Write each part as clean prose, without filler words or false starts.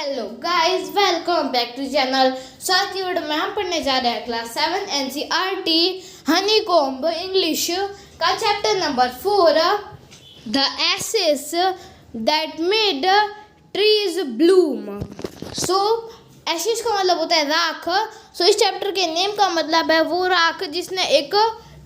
Hello guys, welcome back to channel. साथ ही में हम पढ़ने जा रहे हैं क्लास 7 एनसीईआरटी हनीकॉम्ब इंग्लिश का chapter number 4 the ashes that made trees bloom. So ashes का मतलब होता है राख। सो इस चैप्टर के नेम का मतलब है वो राख जिसने एक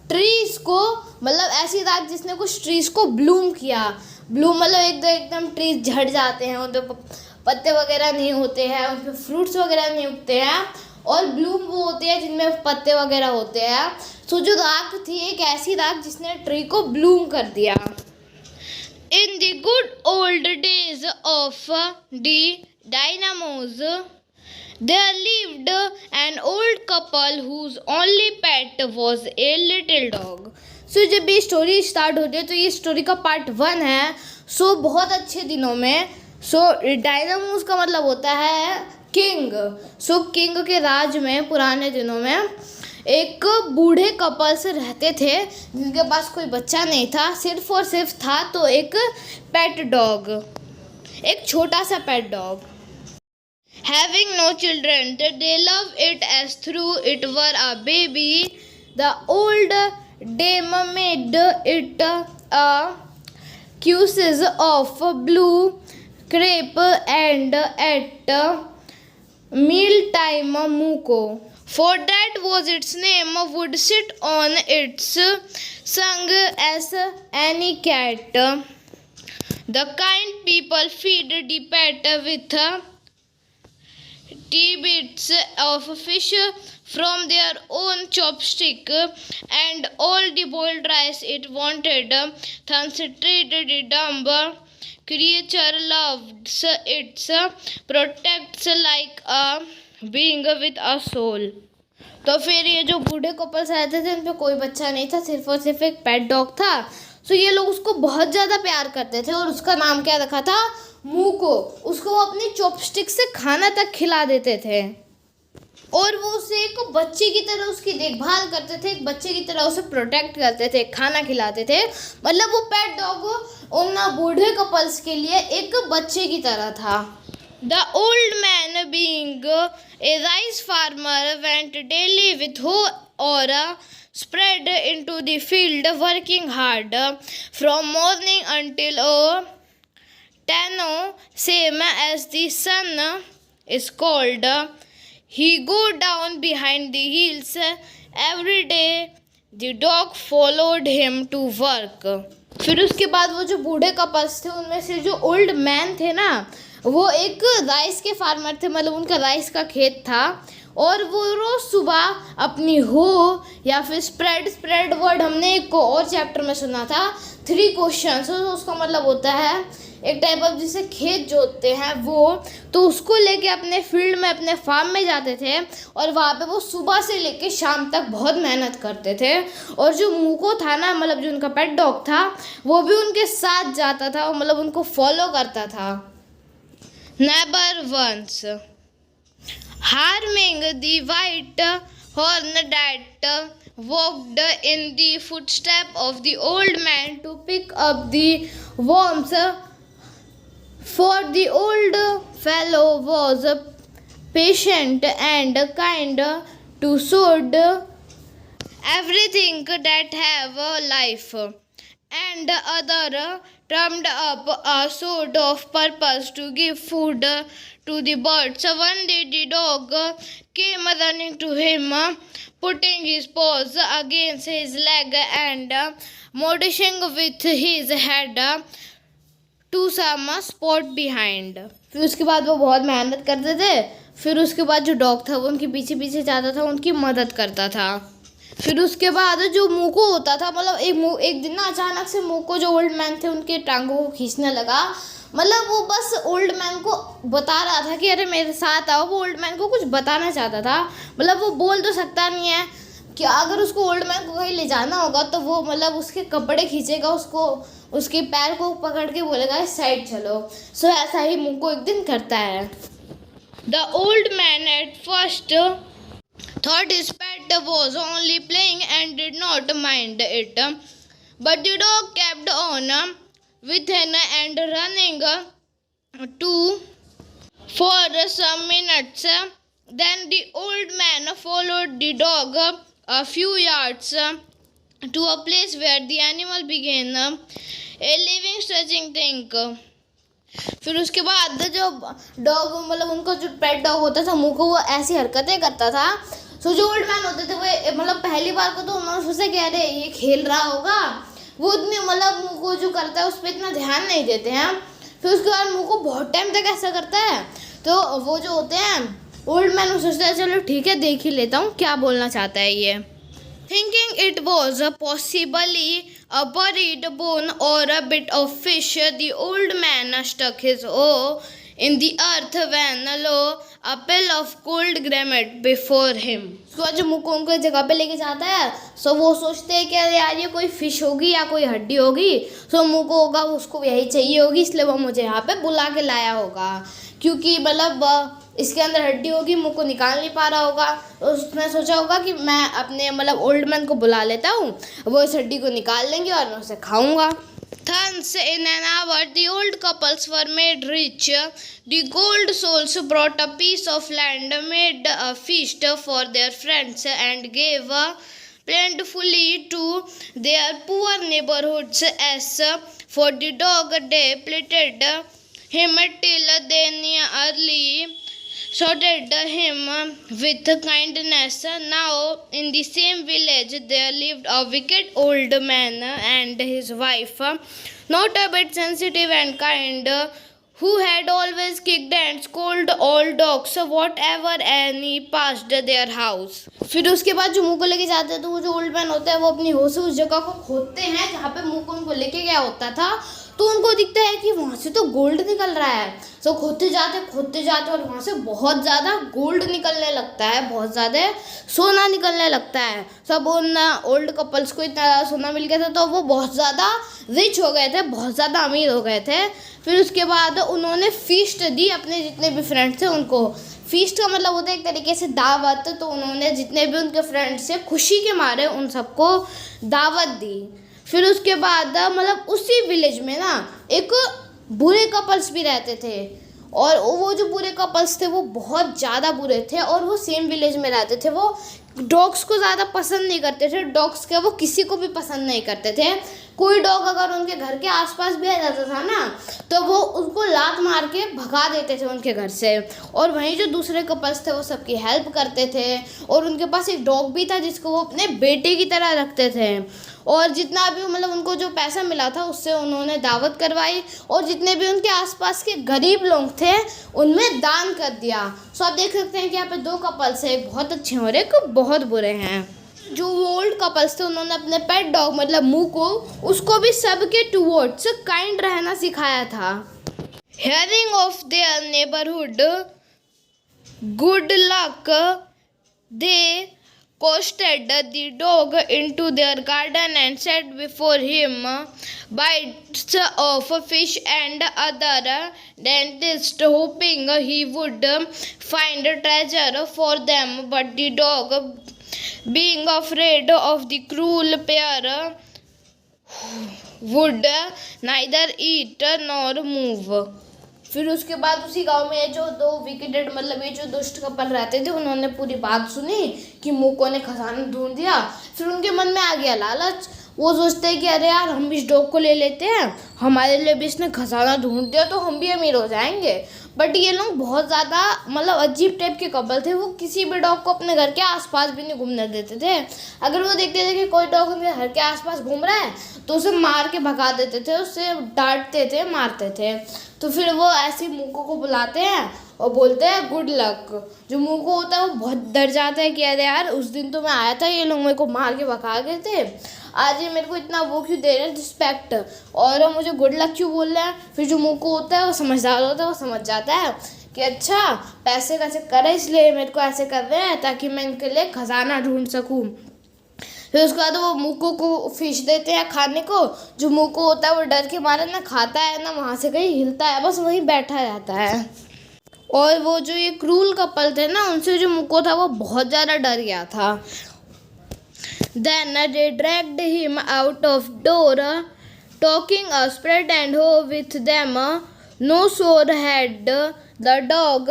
ट्रीज को, मतलब ऐसी राख जिसने कुछ ट्रीज को ब्लूम किया। ब्लूम मतलब एकदम ट्रीज झड़ जाते हैं, उन पे पत्ते वगैरह नहीं होते हैं, उन पे फ्रूट्स वगैरह नहीं उगते हैं। और ब्लूम वो होते हैं जिनमें पत्ते वगैरह होते हैं। सो जो राख थी एक ऐसी राख जिसने ट्री को ब्लूम कर दिया। In the good old days of the dynamos, there lived an old couple whose only pet was a little dog. सो जब ये स्टोरी स्टार्ट होती है तो ये स्टोरी का पार्ट 1 है। सो बहुत अच्छे दिनों में, सो डायनामोस का मतलब होता है किंग। सो किंग के राज में पुराने दिनों में एक बूढ़े कपल से रहते थे जिनके पास कोई बच्चा नहीं था, सिर्फ और सिर्फ था तो एक पेट डॉग, एक छोटा सा pet dog. Having no children, they love it as through it were a baby. The old dame made it a cuisine of blue crepe and at mealtime muko, for that was its name, would sit on its sung as any cat. The kind people feed the pet with tidbits of fish from their own chopstick and all the boiled rice it wanted. Thus treated the dumb creature, loves its protects like a being with a soul. तो फिर ये जो बूढ़े couples रहते थे उन पे कोई बच्चा नहीं था, सिर्फ और सिर्फ एक पेट डॉग था। सो ये लोग उसको बहुत ज़्यादा प्यार करते थे और उसका नाम क्या रखा था? मूको। उसको वो अपनी चॉपस्टिक से खाना तक खिला देते थे और वो उसे एक बच्चे की तरह उसकी देखभाल करते थे, एक बच्चे की तरह उसे प्रोटेक्ट करते थे, खाना खिलाते थे। मतलब वो पेट डॉग उन बूढ़े कपल्स के लिए एक बच्चे की तरह था। The old man, being a rice farmer, went daily with hoe or spread into the field, working hard from morning until 10, same as the sun is cold. He go down behind the hills every day. The dog followed him to work. फिर उसके बाद वो जो बूढ़े couples थे उनमें से जो ओल्ड मैन थे ना, वो एक राइस के फार्मर थे, मतलब उनका राइस का खेत था और वो रोज सुबह अपनी हो या फिर स्प्रेड वर्ड हमने एक को और चैप्टर में सुना था 3 क्वेश्चन। उसका मतलब होता है एक टाइप ऑफ जिसे खेत जोतते हैं वो, तो उसको लेके अपने फील्ड में अपने फार्म में जाते थे और वहाँ पे वो सुबह से लेके शाम तक बहुत मेहनत करते थे। और जो मूको था ना, मतलब जो उनका पेट डॉग था, वो भी उनके साथ जाता था और मतलब उनको फॉलो करता था। Never once harming the white horn that walked in the footstep of the old man to pick up the worms, for the old fellow was patient and kind to sod everything that have a life, and other turned up a sort of purpose to give food to the birds. One day the dog came running to him, putting his paws against his leg and motioning with his head to some spot behind. फिर उसके बाद वो बहुत मेहनत करते थे। फिर उसके बाद जो डॉग था वो उनके पीछे पीछे जाता था, उनकी मदद करता था। फिर उसके बाद जो मूको होता था, मतलब एक दिन ना अचानक से मूको जो ओल्ड मैन थे उनके टांगों को खींचने लगा। मतलब वो बस ओल्ड मैन को बता रहा था कि अरे मेरे साथ आओ। वो ओल्ड मैन को कुछ बताना चाहता था, मतलब वो बोल तो सकता नहीं है कि अगर उसको ओल्ड मैन को कहीं ले जाना होगा तो वो मतलब उसके कपड़े खींचेगा, उसको उसके पैर को पकड़ के बोलेगा इस साइड चलो। सो ऐसा ही मूको एक दिन करता है। The old man at first thought his pet was only playing and did not mind it, but the dog kept on within and running to for some minutes. Then the old man followed the dog a few yards to a place where the animal began a living stretching thing. फिर उसके बाद जो dog मतलब उनका जो pet dog होता था मुंह को वो ऐसी हरकतें करता था। सो जो ओल्ड मैन होते थे वो मतलब पहली बार को तो उन्होंने सोचा कि अरे ये खेल रहा होगा, वो उतनी मतलब मुंह को जो करता है उस पर इतना ध्यान नहीं देते हैं। फिर उसके बाद मुंह को बहुत टाइम तक ऐसा करता है तो वो जो होते हैं ओल्ड मैन सोचता है चलो ठीक है देख ही लेता हूँ क्या बोलना चाहता है ये। Thinking it was possibly a buried bone or a bit of fish, the old man stuck his hoe in the earth when lo a pail of cold granite before him. उसके बाद जो मुंह को उनको जगह पे लेके जाता है सो वो सोचते हैं कि अरे यार ये कोई फिश होगी या कोई हड्डी होगी, सो मुंह को होगा उसको यही चाहिए होगी इसलिए वो मुझे यहाँ पे बुला के लाया होगा, क्योंकि मतलब इसके अंदर हड्डी होगी मुंह को निकाल नहीं पा रहा होगा। उसने सोचा होगा कि मैं अपने मतलब ओल्ड मैन को बुला लेता हूँ, वो इस हड्डी को निकाल लेंगे और मैं उसे खाऊंगा। Thus in an hour the old couples were made rich. The gold souls brought a piece of land, made a feast for their friends, and gave plentifully to their poor neighborhoods. As for the dog, they pleaded him till they nearly sorted him with kindness. Now in the same village there lived a wicked old man and his wife, not a bit sensitive and kind, who had always kicked and scolded all dogs whatever any passed their house. फिर उसके बाद जो मुंह को लेके जाते हैं तो वो जो ओल्ड मैन होता है वो अपनी होश से उस जगह को खोदते हैं जहाँ पे मुंह को उनको लेके गया होता था, तो उनको दिखता है कि वहाँ से तो गोल्ड निकल रहा है। सो खोदते जाते और वहाँ से बहुत ज़्यादा गोल्ड निकलने लगता है, बहुत ज़्यादा सोना निकलने लगता है। सब उन ओल्ड कपल्स को इतना ज़्यादा सोना मिल गया था तो वो बहुत ज़्यादा रिच हो गए थे, बहुत ज़्यादा अमीर हो गए थे। फिर उसके बाद उन्होंने फीस्ट दी अपने जितने भी फ्रेंड्स थे उनको। फीस्ट का मतलब होता है एक तरीके से दावत, तो उन्होंने जितने भी उनके फ्रेंड्स थे खुशी के मारे उन सबको दावत दी। फिर उसके बाद मतलब उसी विलेज में ना एक बुरे कपल्स भी रहते थे और वो जो बुरे कपल्स थे वो बहुत ज़्यादा बुरे थे और वो सेम विलेज में रहते थे। वो डॉग्स को ज़्यादा पसंद नहीं करते थे, डॉग्स के वो किसी को भी पसंद नहीं करते थे। कोई डॉग अगर उनके घर के आसपास भी आ जाता था ना तो वो उसको लात मार के भगा देते थे उनके घर से। और वहीं जो दूसरे कपल्स थे वो सबकी हेल्प करते थे और उनके पास एक डॉग भी था जिसको वो अपने बेटे की तरह रखते थे। और जितना भी मतलब उनको जो पैसा मिला था उससे उन्होंने दावत करवाई और जितने भी उनके आसपास के गरीब लोग थे उनमें दान कर दिया। सो आप देख सकते हैं कि यहाँ पे दो कपल्स हैं, एक बहुत अच्छे और एक बहुत बुरे हैं। जो ओल्ड कपल्स थे उन्होंने अपने पेट डॉग मतलब मुंह को उसको भी सबके टुवर्ड्स काइंड रहना सिखाया था। Hearing of their neighbourhood good luck they coasted the dog into their garden and set before him bites of fish and other dainties, hoping he would find treasure for them. But the dog, being afraid of the cruel pair, would neither eat nor move. फिर उसके बाद उसी गांव में जो दो विकेटेड मतलब ये जो दुष्ट कपल रहते थे उन्होंने पूरी बात सुनी कि मुको ने खजाना ढूंढ दिया। फिर उनके मन में आ गया लालच, वो सोचते हैं कि अरे यार हम इस डॉग को ले लेते हैं, हमारे लिए भी इसने खजाना ढूंढ दिया तो हम भी अमीर हो जाएंगे। बट ये लोग बहुत ज़्यादा मतलब अजीब टाइप के कपल थे, वो किसी भी डॉग को अपने घर के आसपास भी नहीं घूमने देते थे। अगर वो देखते थे कि कोई डॉग उनके घर के आसपास घूम रहा है तो उसे मार के भगा देते थे, उससे डांटते थे, मारते थे। तो फिर वो ऐसी मुको को बुलाते हैं और बोलते हैं गुड लक। जो मुको होता है वो बहुत डर जाता है कि अरे यार उस दिन तो मैं आया था, ये लोग मेरे को मार के भगा गए थे, आज ये मेरे को इतना वो क्यों दे रहे हैं रिस्पेक्ट और मुझे गुड लक क्यों बोल रहे हैं। फिर जो मुको होता है वो समझदार होता है, वो समझ जाता है कि अच्छा पैसे का चक्कर है इसलिए मेरे को ऐसे कर रहे हैं ताकि मैं इनके लिए खजाना ढूंढ सकूँ। फिर उसके बाद वो मुको को फिश देते हैं खाने को। जो मुको होता है वो डर के मारे ना खाता है ना वहाँ से कहीं हिलता है, बस वहीं बैठा रहता है। और वो जो ये क्रूल कपल थे ना उनसे जो मुको था वो बहुत ज़्यादा डर गया था। Then they dragged him out of door, taking a spread and hoe with them. No sooner had The dog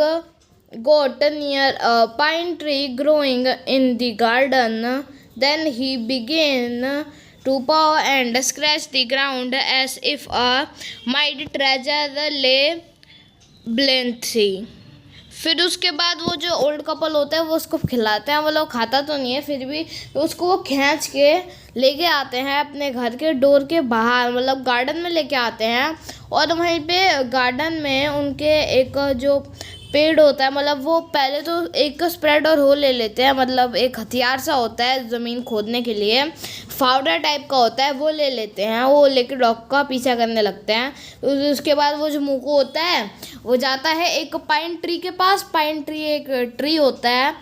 got near a pine tree growing in the garden. Then he began to paw and scratch the ground as if a mighty treasure lay beneath. फिर उसके बाद वो जो old couple होता है वो उसको खिलाते हैं, वो लोग खाता तो नहीं है, फिर भी उसको वो खींच के लेके आते हैं अपने घर के डोर के बाहर, मतलब गार्डन में लेके आते हैं। और वहीं पे गार्डन में उनके एक जो पेड़ होता है, मतलब वो पहले तो एक स्प्रेड और होल ले लेते हैं, मतलब एक हथियार सा होता है ज़मीन खोदने के लिए, फावड़ा टाइप का होता है, वो ले लेते हैं। वो लेके डॉग का पीछा करने लगते हैं। उसके बाद वो जो मुको होता है वो जाता है एक पाइन ट्री के पास। पाइन ट्री एक ट्री होता है,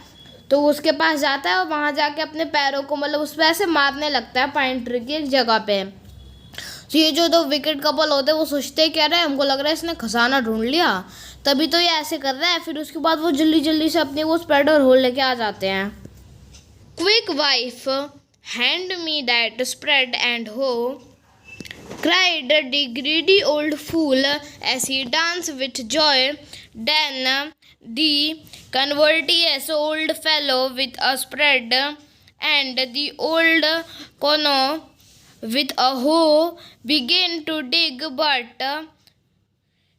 तो उसके पास जाता है और वहाँ जाके अपने पैरों को मतलब उस पर ऐसे मारने लगता है पाइन ट्री की एक जगह पे। तो ये जो दो विकेट कपल होते हैं वो सोचते क्या रहे, हमको लग रहा है इसने खजाना ढूंढ लिया, तभी तो ये ऐसे कर रहा है। फिर उसके बाद वो जल्दी जल्दी से अपने वो स्प्रेड और होल लेके आ जाते हैं। Quick wife, hand me that spread and हो, cried the greedy old fool as he danced with joy. Then the courteous old fellow with a spread and the old cono with a hoe began to dig, but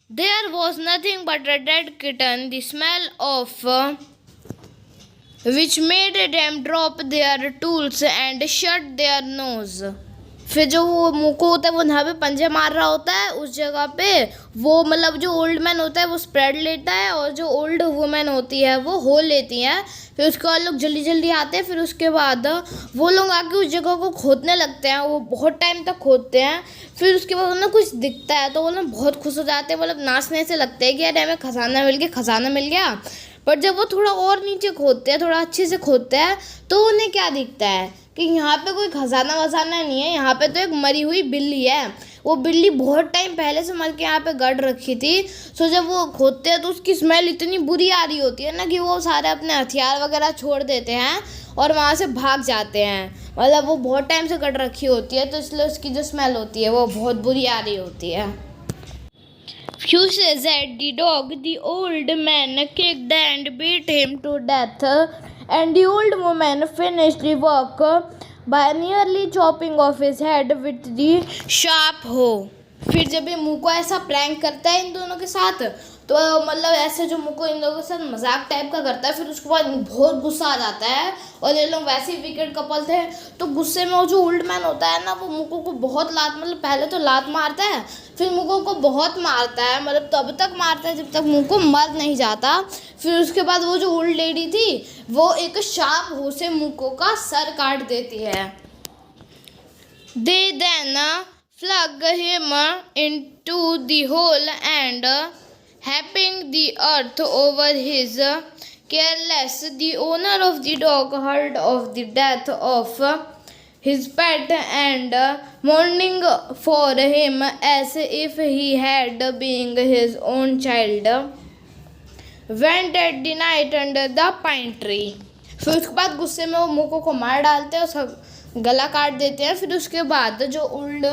there was nothing but a dead kitten, the smell of which made them drop their tools and shut their nose. फिर जो वो मुको होता है वो यहाँ पे पंजे मार रहा होता है उस जगह पे, वो मतलब जो ओल्ड मैन होता है वो स्प्रेड लेता है और जो ओल्ड वुमेन होती है वो होल लेती है। फिर उसके बाद लोग जल्दी जल्दी आते हैं। फिर उसके बाद वो लोग आके उस जगह को खोदने लगते हैं, वो बहुत टाइम तक खोदते हैं। फिर उसके बाद उन्हें कुछ दिखता है तो वो लोग बहुत खुश हो जाते हैं, मतलब नाचने से लगते हैं कि यार हमें खजाना मिल गया, खजाना मिल गया। पर जब वो थोड़ा और नीचे खोदते हैं, थोड़ा अच्छे से खोदते हैं, तो उन्हें क्या दिखता है कि यहाँ पे कोई खजाना वजाना नहीं है, यहाँ पे तो एक मरी हुई बिल्ली है। वो बिल्ली बहुत टाइम पहले से मर के यहाँ पे गड़ रखी थी। सो जब वो खोदते हैं तो उसकी स्मेल इतनी बुरी आ रही होती है ना कि वो सारे अपने हथियार वगैरह छोड़ देते हैं और वहाँ से भाग जाते हैं। मतलब वो बहुत टाइम से गड़ रखी होती है तो इसलिए उसकी जो स्मेल होती है वो बहुत बुरी आ रही होती है। Few says at the dog, the old man kicked and beat him to death, and the old woman finished the work by nearly chopping off his head with the sharp hoe. फिर जब ये मुको ऐसा prank करता है इन दोनों के साथ, तो मतलब ऐसे जो मुको इन लोगों के साथ मजाक टाइप का करता है, फिर उसके बाद बहुत गुस्सा आ जाता है। और ये लोग वैसे ही विकेट कपल थे तो गुस्से में वो जो ओल्ड मैन होता है ना वो मुको को बहुत लात, मतलब पहले तो लात मारता है, फिर मुको को बहुत मारता है, मतलब तब तक मारता है जब तक मुको मर नहीं जाता। फिर उसके बाद वो जो ओल्ड लेडी थी वो एक शार्प हो से मुको का सर काट देती है। They then flung him into the hole and happing the earth over his careless, the owner of the dog heard of the death of his pet and mourning for him as if he had been his own child, went at the night under the pine tree. फिर उसके बाद गुस्से में वो मुको को मार डालते हैं, उसका गला काट देते हैं। फिर उसके बाद जो ओल्ड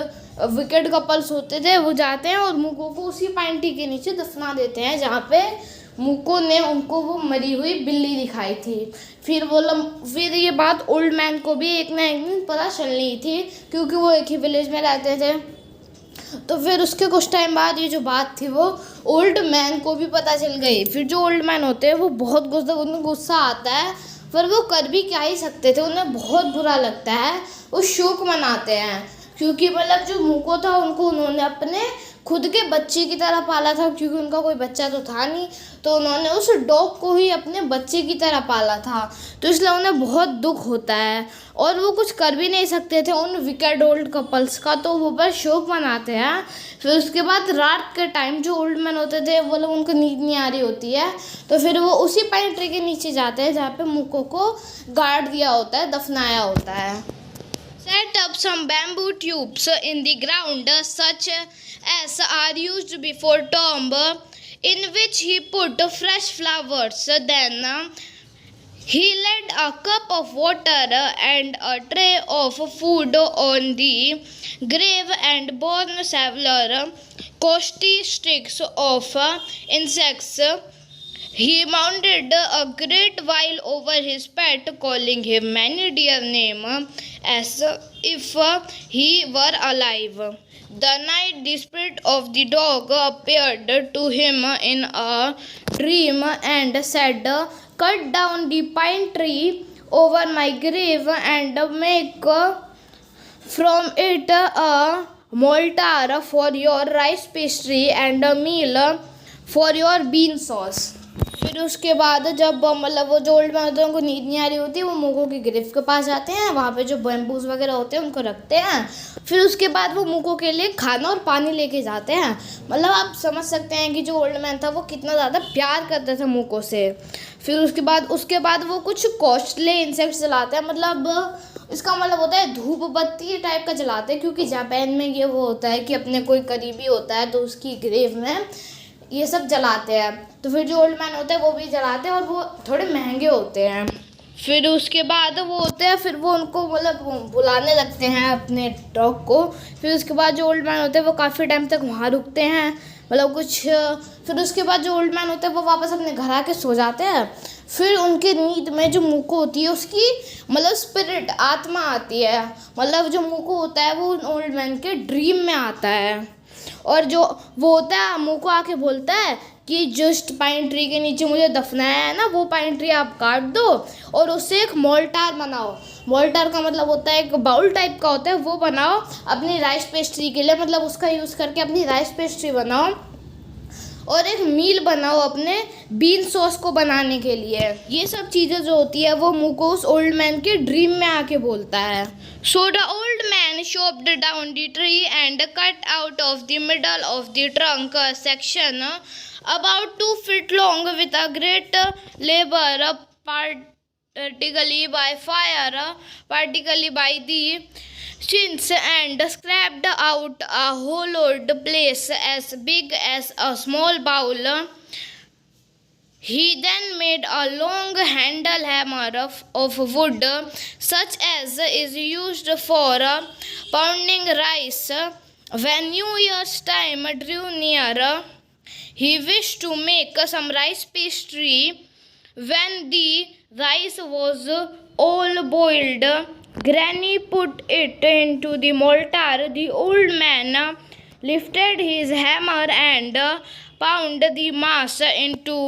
विकेट कपल्स होते थे वो जाते हैं और मुको को उसी पाइन ट्री के नीचे दफना देते हैं जहाँ पे मुको ने उनको वो मरी हुई बिल्ली दिखाई थी। फिर ये बात ओल्ड मैन को भी एक ना एक दिन पता चलनी थी क्योंकि वो एक ही विलेज में रहते थे। तो फिर उसके कुछ टाइम बाद ये जो बात थी वो ओल्ड मैन को भी पता चल गई। फिर जो ओल्ड मैन होते हैं वो बहुत उन्हें गुस्सा आता है, पर वो कर भी क्या ही सकते थे, उन्हें बहुत बुरा लगता है। वो शोक मनाते हैं क्योंकि मतलब जो मुको था उनको उन्होंने अपने खुद के बच्चे की तरह पाला था, क्योंकि उनका कोई बच्चा तो था नहीं, तो उन्होंने उस डॉग को ही अपने बच्चे की तरह पाला था। तो इसलिए उन्हें बहुत दुख होता है और वो कुछ कर भी नहीं सकते थे उन विकेट ओल्ड कपल्स का, तो वो बस शोक मनाते हैं। फिर उसके बाद रात के टाइम जो ओल्ड मैन होते थे वो लोग, उनको नींद नहीं आ रही होती है, तो फिर वो उसी पाइन ट्री के नीचे जाते हैं जहाँ पे मुको को गाड़ दिया होता है, दफनाया होता है। Set up some bamboo tubes in the ground such as are used before tomb, in which he put fresh flowers. Then he laid a cup of water and a tray of food on the grave and born Saveller costly sticks of insects. He mounted a great while over his pet, calling him many dear names as if he were alive. The night the spirit of the dog appeared to him in a dream and said, "Cut down the pine tree over my grave and make from it a mortar for your rice pastry and a meal for your bean sauce." फिर उसके बाद जब मतलब वो जो old man होते हैं उनको नींद नहीं आ रही होती, वो मुको की ग्रेव के पास जाते हैं, वहाँ पे जो बैम्बूज वगैरह होते हैं उनको रखते हैं। फिर उसके बाद वो मुको के लिए खाना और पानी लेके जाते हैं। मतलब आप समझ सकते हैं कि जो ओल्ड मैन था वो कितना ज़्यादा प्यार करते थे मुको से। फिर उसके बाद वो कुछ कॉस्टली इंसेक्ट्स जलाते हैं, मतलब इसका मतलब होता है धूप बत्ती टाइप का जलाते हैं, क्योंकि जापान में ये वो होता है कि अपने कोई करीबी होता है तो उसकी ग्रेव में ये सब जलाते हैं। तो फिर जो ओल्ड मैन होते हैं वो भी जलाते हैं और वो थोड़े महंगे होते हैं। फिर उसके बाद वो होते हैं, फिर वो उनको मतलब बुलाने लगते हैं अपने डॉग को। फिर उसके बाद जो ओल्ड मैन होते हैं वो काफ़ी टाइम तक वहाँ रुकते हैं, मतलब कुछ। फिर उसके बाद जो ओल्ड मैन होते हैं वो वापस अपने घर आके सो जाते हैं। फिर उनके नींद में जो मुको होती है उसकी मतलब स्पिरिट आत्मा आती है, मतलब जो मुको होता है वो ओल्ड मैन के ड्रीम में आता है। और जो वो होता है मुँह को आके बोलता है कि जस्ट पाइन ट्री के नीचे मुझे दफनाया है ना, वो पाइन ट्री आप काट दो और उससे एक मोल्टार बनाओ। मोल्टार का मतलब होता है एक बाउल टाइप का होता है, वो बनाओ अपनी राइस पेस्ट्री के लिए, मतलब उसका यूज़ करके अपनी राइस पेस्ट्री बनाओ और एक मील बनाओ अपने बीन सॉस को बनाने के लिए। ये सब चीज़ें जो होती है वो मुको उस ओल्ड मैन के ड्रीम में आके बोलता है। So the old man chopped down the tree and cut out of the middle of the trunk a section about 2 feet long with a great labor, particularly by fire, particularly by the chins, and scraped out a hollowed place as big as a small bowl. He then made a long handle hammer of wood, such as is used for pounding rice. When New Year's time drew near, he wished to make some rice pastry. When the rice was all boiled, Granny put it into the mortar. The old man lifted his hammer and pounded the mass into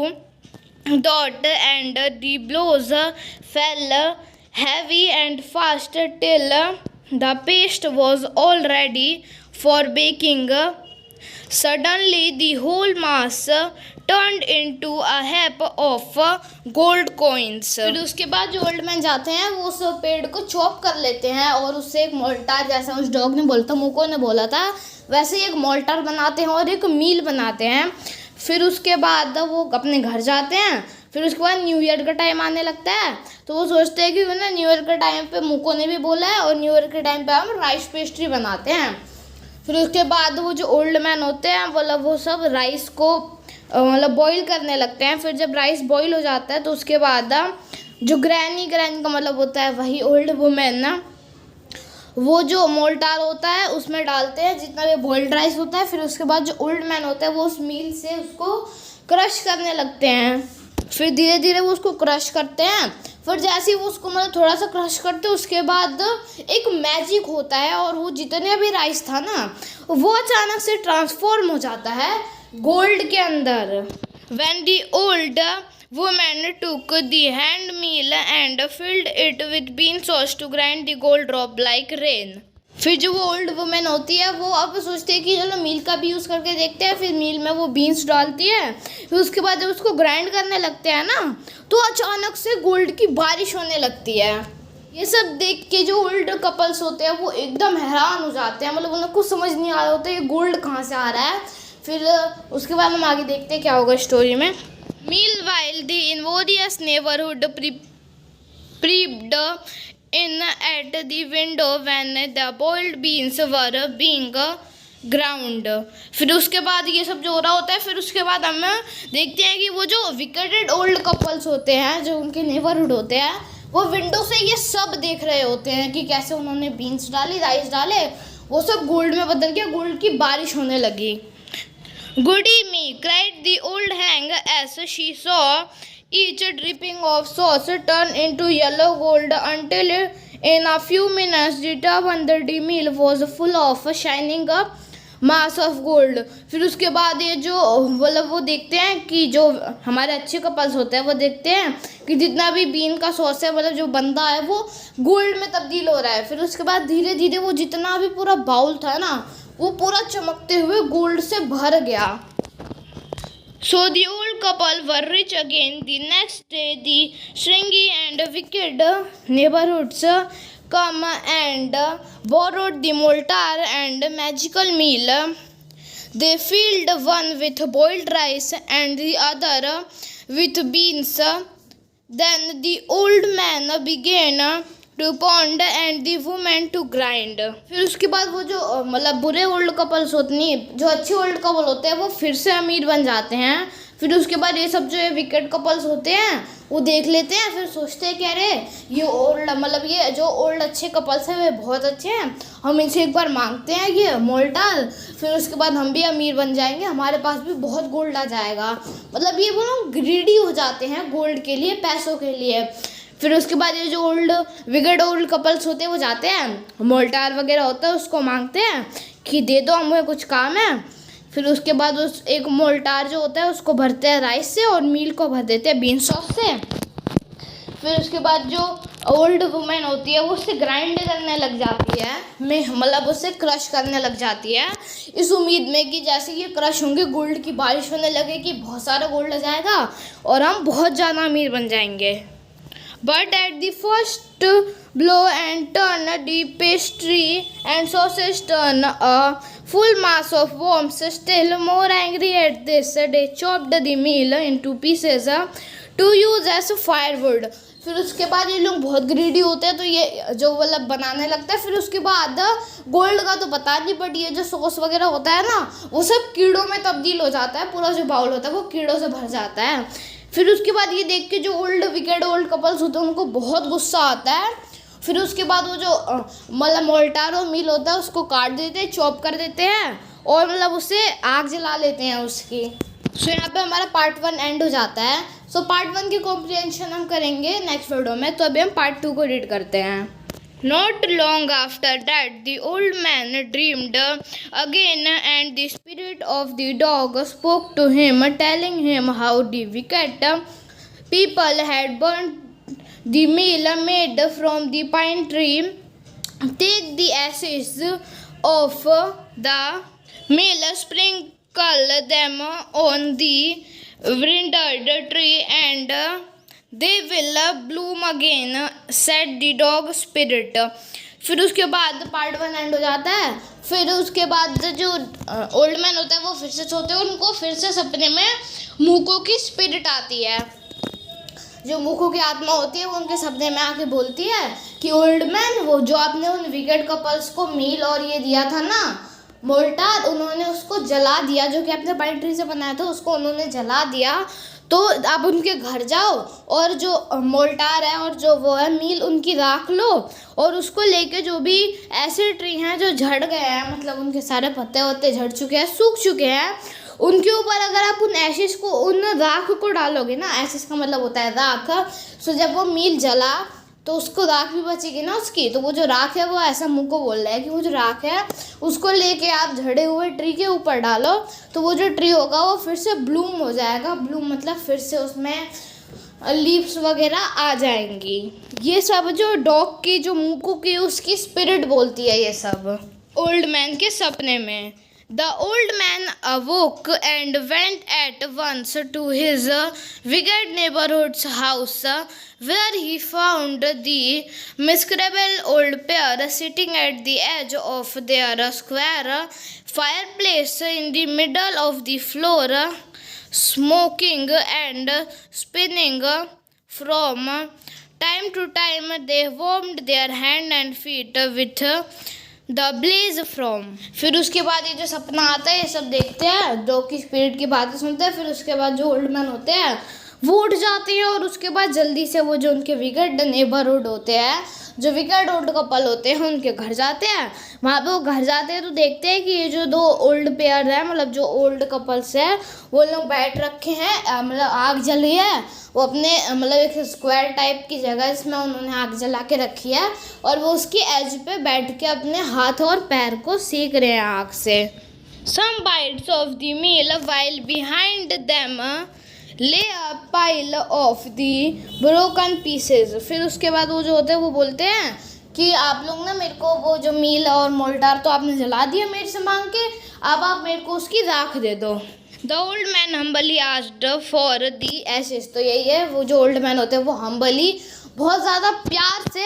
dot, and the blows fell heavy and fast till the paste was all ready for baking. Suddenly the whole mass turned into a heap of gold coins. फिर उसके बाद जो old man जाते हैं वो उस पेड़ को चॉप कर लेते हैं और उससे एक मोल्टार, जैसा उस डॉग ने बोला था, मुको ने बोला था, वैसे ही एक मोल्टार बनाते हैं और एक मील बनाते हैं। फिर उसके बाद वो अपने घर जाते हैं। फिर उसके बाद न्यू ईयर का टाइम आने लगता है तो वो सोचते हैं कि ना न्यू ईयर के टाइम पे मुको ने भी बोला है और न्यू ईयर के टाइम पे हम राइस पेस्ट्री बनाते हैं। फिर उसके बाद वो जो ओल्ड मैन होते हैं मतलब वो सब राइस को मतलब बॉईल करने लगते हैं। फिर जब राइस बॉईल हो जाता है तो उसके बाद जो ग्रैनी का मतलब होता है वही ओल्ड वुमेन ना, वो जो मोल्टार होता है उसमें डालते हैं जितना भी बॉइल्ड राइस होता है। फिर उसके बाद जो ओल्ड मैन होता है वो उस मील से उसको क्रश करने लगते हैं। फिर धीरे धीरे वो उसको क्रश करते हैं। फिर जैसे ही वो उसको मतलब थोड़ा सा क्रश करते हैं उसके बाद एक मैजिक होता है और वो जितने भी राइस था ना वो अचानक से ट्रांसफॉर्म हो जाता है गोल्ड के अंदर। When the old woman took the hand mill and filled it with bean sauce to grind the gold drop like rain. फिर जो वो ओल्ड वुमेन होती है वो अब सोचती है कि चलो मील का भी यूज़ करके देखते हैं। फिर मील में वो बीन्स डालती है। फिर उसके बाद जब उसको ग्राइंड करने लगते हैं ना तो अचानक से गोल्ड की बारिश होने लगती है। ये सब देख के जो ओल्ड कपल्स होते हैं वो एकदम हैरान हो जाते हैं, मतलब उनको समझ नहीं आ रहा होता ये गोल्ड कहाँ से आ रहा है। फिर उसके बाद हम आगे देखते हैं क्या होगा स्टोरी में। Meanwhile, the invidious neighborhood peeped in at the window when the boiled beans were being ground. फिर उसके बाद ये सब जो हो रहा होता है फिर उसके बाद हम देखते हैं कि वो जो विकेटेड ओल्ड कपल्स होते हैं जो उनके नेबरहुड होते हैं वो विंडो से ये सब देख रहे होते हैं कि कैसे उन्होंने बीन्स डाली, राइस डाले, वो सब गोल्ड में बदल के गोल्ड की बारिश होने लगी। Goody me, cried the old hag as she saw each dripping of sauce turn into yellow gold until in a few minutes the tub under the mill was full of shining mass of gold. फिर उसके बाद ये जो मतलब वो देखते हैं कि जो हमारे अच्छे कपल्स होते हैं वो देखते हैं कि जितना भी बीन का सॉस है मतलब जो बंदा है वो गोल्ड में तब्दील हो रहा है। फिर उसके बाद धीरे धीरे वो जितना भी पूरा बाउल था ना वो पूरा चमकते हुए गोल्ड से भर गया। So the old couple were rich again. The next day, the stringy and wicked neighborhoods come and borrowed the mortar and magical meal. They filled one with boiled rice and the other with beans. Then the old man began to pound and the woman to grind. फिर उसके बाद वो जो मतलब बुरे old couples होते नहीं, जो अच्छे ओल्ड कपल होते हैं वो फिर से अमीर बन जाते हैं। फिर उसके बाद ये सब जो विकेट कपल्स होते हैं वो देख लेते हैं, फिर सोचते हैं कि अरे ये ओल्ड मतलब ये जो ओल्ड अच्छे कपल्स हैं वे बहुत अच्छे हैं, हम इनसे एक बार मांगते हैं ये मोल्टाल, फिर उसके बाद हम भी अमीर बन जाएंगे, हमारे पास भी बहुत गोल्ड आ जाएगा। मतलब ये वो लोग ग्रीडी हो जाते हैं गोल्ड के लिए, पैसों के लिए। फिर उसके बाद ये जो ओल्ड विकेट ओल्ड कपल्स होते हैं वो जाते हैं मोल्टार वगैरह होता है उसको मांगते हैं कि दे दो हमें कुछ काम है। फिर उसके बाद उस एक मोल्टार जो होता है उसको भरते हैं राइस से और मील को भर देते हैं बीन सॉस से। फिर उसके बाद जो ओल्ड वुमेन होती है वो उससे ग्राइंड करने लग जाती है, मतलब उससे क्रश करने लग जाती है, इस उम्मीद में कि जैसे ये क्रश होंगे गोल्ड की बारिश होने लगेगी, बहुत सारा गोल्ड आ जाएगा और हम बहुत ज़्यादा अमीर बन जाएंगे। But at the first blow and turn, the pastry and sausage turn a full mass of worms. Still more angry at this, they chopped the meal into pieces to use as firewood. फिर उसके बाद ये लोग बहुत greedy होते हैं तो ये जो मतलब बनाने लगता है। फिर उसके बाद गोल्ड का तो पता नहीं, बट ये जो सॉस वगैरह होता है ना वो सब कीड़ों में तब्दील हो जाता है, पूरा जो बाउल होता है वो कीड़ों से भर जाता है। फिर उसके बाद ये देख के जो ओल्ड विकेट ओल्ड कपल्स होते हैं उनको बहुत गुस्सा आता है। फिर उसके बाद वो जो मतलब मोल्टारो मील होता है उसको काट देते हैं, चॉप कर देते हैं और मतलब उससे आग जला लेते हैं उसकी। सो यहाँ पे हमारा पार्ट 1 एंड हो जाता है। सो पार्ट 1 की कॉम्प्रिहेंशन हम करेंगे नेक्स्ट वीडियो में, तो अभी हम पार्ट 2 को रीड करते हैं। Not long after that, the old man dreamed again, and the spirit of the dog spoke to him, telling him how the wicked people had burnt the meal made from the pine tree. Take the ashes of the meal, sprinkle them on the withered tree, and they will bloom again, said the dog spirit. फिर उसके बाद part 1 and हो जाता है। फिर उसके बाद जो ओल्ड मैन होता है वो फिर से सोते हैं, उनको फिर से सपने में मूकों की स्पिरिट आती है। जो मूकों की आत्मा होती है वो उनके सपने में आके बोलती है कि ओल्ड मैन, वो जो आपने उन विकेट कपल्स को मील और ये दिया था ना मोल्टार, उन्होंने उसको जला दिया, जो कि आपने पाइन ट्री से बनाया था उसको उन्होंने जला दिया। तो आप उनके घर जाओ और जो मोल्टार है और जो वो है मील उनकी राख लो और उसको लेके जो भी ऐसे ट्री हैं जो झड़ गए हैं, मतलब उनके सारे पत्ते वत्ते झड़ चुके हैं, सूख चुके हैं, उनके ऊपर अगर आप उन एशेस को उन राख को डालोगे ना, एशेस का मतलब होता है राख, सो जब वो मील जला तो उसको राख भी बचेगी ना उसकी, तो वो जो राख है वो ऐसा मुंह को बोल रहा है कि वो जो राख है उसको लेके आप झड़े हुए ट्री के ऊपर डालो तो वो जो ट्री होगा वो फिर से ब्लूम हो जाएगा। ब्लूम मतलब फिर से उसमें लीव्स वगैरह आ जाएंगी। ये सब जो डॉग की जो मुंह की उसकी स्पिरिट बोलती है ये सब ओल्ड मैन के सपने में। The old man awoke and went at once to his wicked neighborhood's house, where he found the miserable old pair sitting at the edge of their square fireplace in the middle of the floor, smoking and spinning. From time to time they warmed their hands and feet with the blaze from. फिर उसके बाद ये जो सपना आता है ये सब देखते हैं, डॉग की स्पिरिट की बातें सुनते हैं। फिर उसके बाद जो ओल्ड मैन होते हैं वो उठ जाते हैं और उसके बाद जल्दी से वो जो उनके विकेट नेबरहुड होते हैं, जो विकेट ओल्ड कपल होते हैं, उनके घर जाते हैं। वहाँ पे वो घर जाते हैं तो देखते हैं कि ये जो दो ओल्ड पेयर है, मतलब जो ओल्ड कपल्स है, वो लोग बैठ रखे हैं, मतलब आग जल रही है। वो अपने मतलब एक स्क्वायर टाइप की जगह जिसमें उन्होंने आग जला के रखी है और वो उसकी एज पे बैठ के अपने हाथ और पैर को सेक रहे हैं आग से। Some bites of the meal while behind them lay a pile of the broken pieces। फिर उसके बाद वो जो होते हैं वो बोलते हैं कि आप लोग ना मेरे को वो जो मील और मोल्टार तो आपने जला दिया मेरे से मांग के, अब आप मेरे को उसकी राख दे दो। The old man humbly asked for the ashes। तो यही है, वो जो ओल्ड मैन होते हैं वो हम्बली बहुत ज़्यादा प्यार से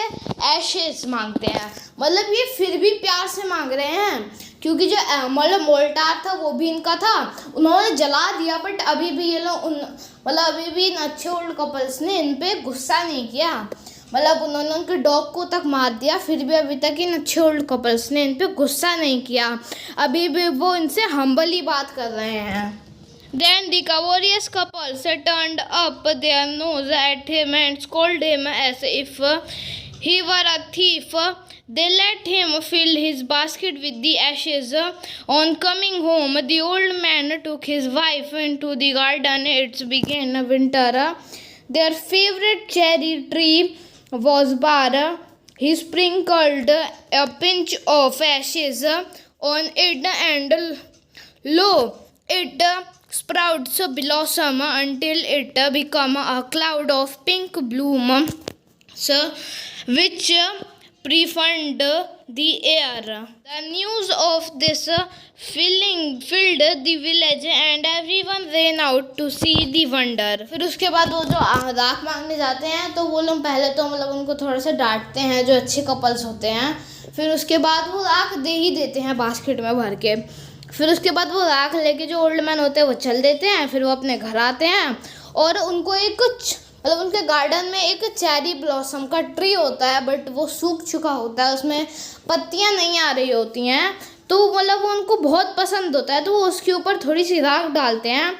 एशेस मांगते हैं, मतलब ये फिर भी प्यार से मांग रहे हैं क्योंकि जो मतलब मोल्टार था वो भी इनका था, उन्होंने जला दिया, बट अभी भी ये लोग मतलब अभी भी इन अच्छे ओल्ड कपल्स ने इन पे गुस्सा नहीं किया, मतलब उन्होंने उनके डॉग को तक मार दिया, फिर भी अभी तक इन अच्छे ओल्ड कपल्स ने इन पे गुस्सा नहीं किया, अभी भी वो इनसे हम्बली बात कर रहे हैं। Then the courageous couples turned up their nose at him and scolded him as if he were a thief. They let him fill his basket with the ashes. On coming home, the old man took his wife into the garden. It began winter. Their favorite cherry tree was bare. He sprinkled a pinch of ashes on it, and lo, it sprouts blossom until it become a cloud of pink bloom, which perfumed the air. The news of this filled the village and everyone ran out to see the wonder। फिर उसके बाद वो जो राख मांगने जाते हैं तो वो लोग पहले तो मतलब उनको थोड़ा सा डांटते हैं जो अच्छे कपल्स होते हैं, फिर उसके बाद वो राख दे ही देते हैं बास्केट में भर के। फिर उसके बाद वो राख लेके जो ओल्ड मैन होते हैं वो चल देते हैं, फिर वो अपने घर आते हैं और उनको एक मतलब उनके गार्डन में एक चेरी ब्लॉसम का ट्री होता है, बट वो सूख चुका होता है, उसमें पत्तियां नहीं आ रही होती हैं, तो मतलब वो उनको बहुत पसंद होता है, तो वो उसके ऊपर थोड़ी सी राख डालते हैं।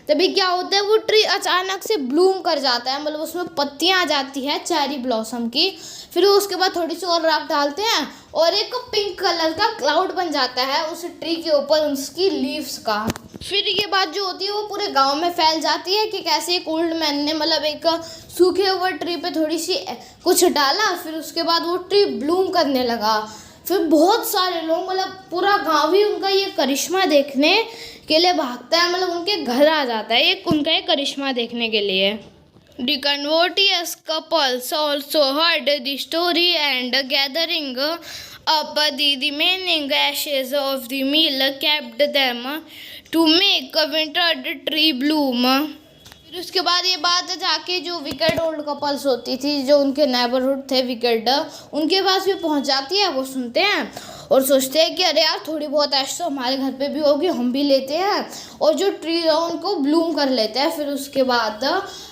तभी क्या होता है, वो ट्री अचानक से ब्लूम कर जाता है, मतलब उसमें पत्तियां आ जाती है चेरी ब्लॉसम की। फिर उसके बाद थोड़ी सी और राख डालते हैं और एक पिंक कलर का क्लाउड बन जाता है उस ट्री के ऊपर उसकी लीव्स का। फिर ये बात जो होती है वो पूरे गांव में फैल जाती है कि कैसे एक ओल्ड मैन ने मतलब एक सूखे हुए ट्री पे थोड़ी सी कुछ डाला, फिर उसके बाद वो ट्री ब्लूम करने लगा। फिर बहुत सारे लोग मतलब पूरा गांव ही उनका ये करिश्मा देखने के लिए भागता है, मतलब उनके घर आ जाता है एक उनका ये करिश्मा देखने के लिए। The courteous couples also heard the story and gathering up the remaining ashes of the meal kept them to make a winter tree bloom। फिर उसके बाद ये बात जाके जो विकेट ओल्ड कपल्स होती थी, जो उनके नेबरहुड थे विकेट, उनके पास भी पहुंच जाती है। वो सुनते हैं और सोचते हैं कि अरे यार थोड़ी बहुत ऐश तो हमारे घर पे भी होगी, हम भी लेते हैं और जो ट्री है उनको ब्लूम कर लेते हैं, फिर उसके बाद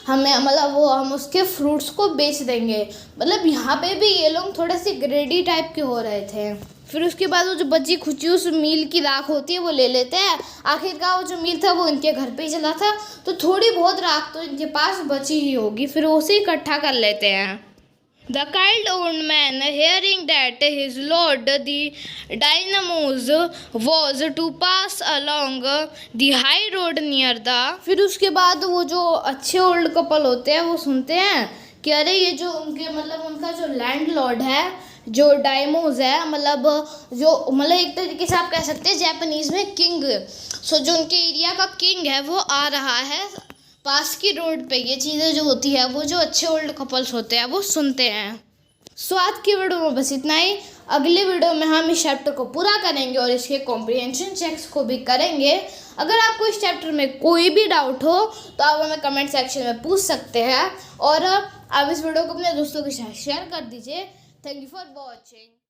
हमें मतलब वो हम उसके फ्रूट्स को बेच देंगे। मतलब यहाँ पे भी ये लोग थोड़े से ग्रेडी टाइप के हो रहे थे। फिर उसके बाद वो जो बची खुची उस मील की राख होती है वो ले लेते हैं। आखिरकार वो जो मील था वो इनके घर पे ही चला था, तो थोड़ी बहुत राख तो इनके पास बची ही होगी, फिर उसे इकट्ठा कर लेते हैं। The kind old man, hearing that his lord the dynamos was to pass along the high road near the। फिर उसके बाद वो जो अच्छे ओल्ड कपल होते हैं वो सुनते हैं कि अरे ये जो उनके मतलब उनका जो लैंड लॉर्ड है, जो डायमोज है, मतलब एक तरीके से आप कह सकते हैं जापानीज में किंग, सो जो उनके एरिया का किंग है वो आ रहा है पास की रोड पे। ये चीज़ें जो होती है वो जो अच्छे ओल्ड कपल्स होते हैं वो सुनते हैं। सो आज की वीडियो में बस इतना ही। अगले वीडियो में हम इस चैप्टर को पूरा करेंगे और इसके कॉम्प्रिहेंशन चेक्स को भी करेंगे। अगर आपको इस चैप्टर में कोई भी डाउट हो तो आप हमें कमेंट सेक्शन में पूछ सकते हैं और आप इस वीडियो को अपने दोस्तों के साथ शेयर कर दीजिए। Thank you for watching.